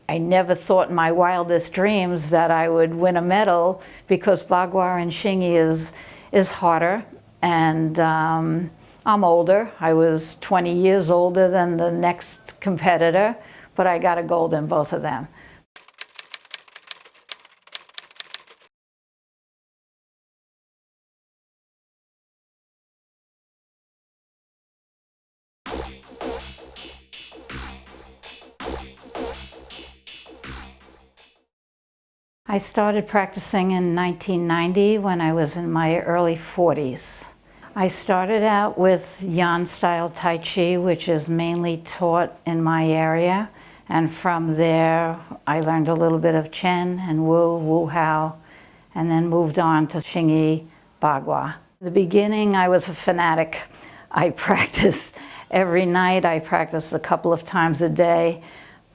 I never thought in my wildest dreams that I would win a medal, because Bagua and Xingyi is harder, and I'm older. I was 20 years older than the next competitor, but I got a gold in both of them. I started practicing in 1990 when I was in my early 40s. I started out with Yan style Tai Chi, which is mainly taught in my area. And from there, I learned a little bit of Chen and Wu Hao, and then moved on to Xingyi Bagua. In the beginning, I was a fanatic. I practiced every night. I practiced a couple of times a day.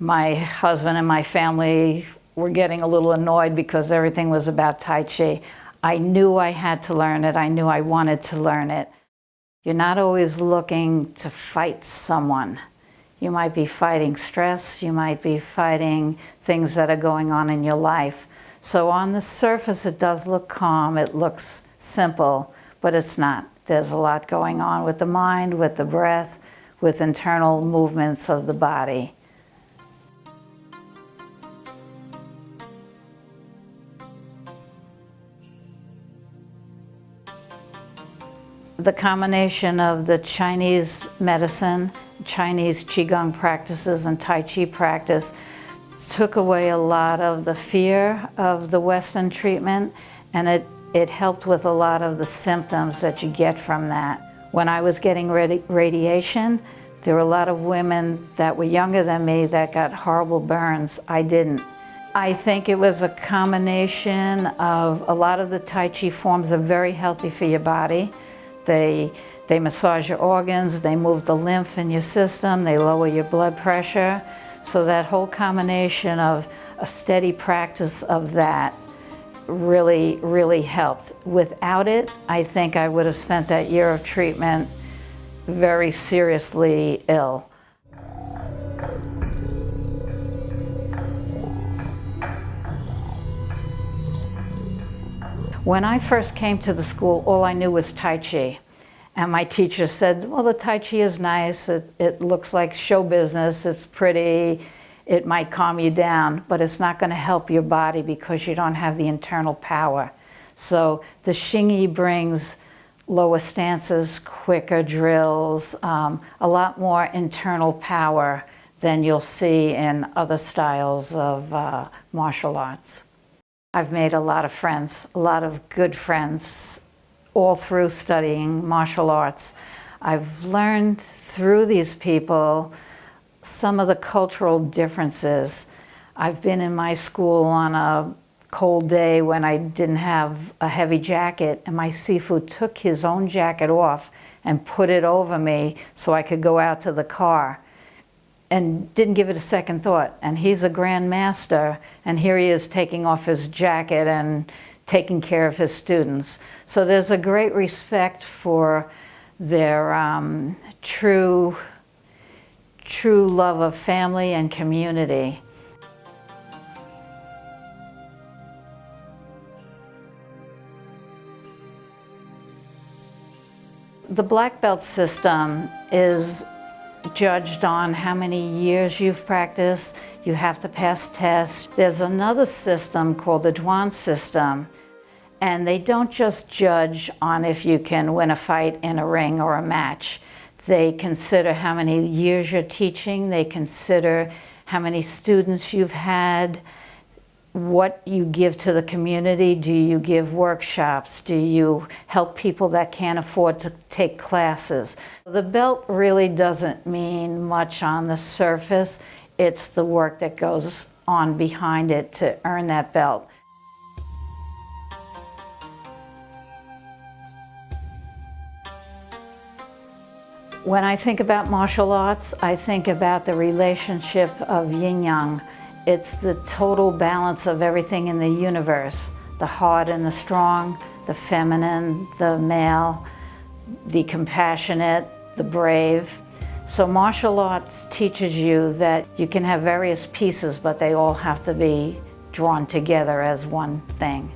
My husband and my family were getting a little annoyed because everything was about Tai Chi. I knew I had to learn it. I knew I wanted to learn it. You're not always looking to fight someone. You might be fighting stress. You might be fighting things that are going on in your life. So on the surface, it does look calm. It looks simple, but it's not. There's a lot going on with the mind, with the breath, with internal movements of the body. The combination of the Chinese medicine, Chinese Qigong practices, and Tai Chi practice took away a lot of the fear of the Western treatment, and it helped with a lot of the symptoms that you get from that. When I was getting radiation, there were a lot of women that were younger than me that got horrible burns. I didn't. I think it was a combination of a lot of the Tai Chi forms are very healthy for your body. They massage your organs, they move the lymph in your system, they lower your blood pressure. So that whole combination of a steady practice of that really, really helped. Without it, I think I would have spent that year of treatment very seriously ill. When I first came to the school, all I knew was Tai Chi. And my teacher said, well, the Tai Chi is nice. It looks like show business. It's pretty. It might calm you down, but it's not going to help your body because you don't have the internal power. So the Xingyi brings lower stances, quicker drills, a lot more internal power than you'll see in other styles of martial arts. I've made a lot of friends, a lot of good friends, all through studying martial arts. I've learned through these people some of the cultural differences. I've been in my school on a cold day when I didn't have a heavy jacket, and my sifu took his own jacket off and put it over me so I could go out to the car, and didn't give it a second thought. And he's a grand master, and here he is taking off his jacket and taking care of his students. So there's a great respect for their true love of family and community. The black belt system is judged on how many years you've practiced. You have to pass tests. There's another system called the Duan system, and they don't just judge on if you can win a fight in a ring or a match. They consider how many years you're teaching. They consider how many students you've had, what you give to the community. Do you give workshops? Do you help people that can't afford to take classes? The belt really doesn't mean much on the surface. It's the work that goes on behind it to earn that belt. When I think about martial arts, I think about the relationship of yin-yang. It's the total balance of everything in the universe, the hard and the strong, the feminine, the male, the compassionate, the brave. So martial arts teaches you that you can have various pieces, but they all have to be drawn together as one thing.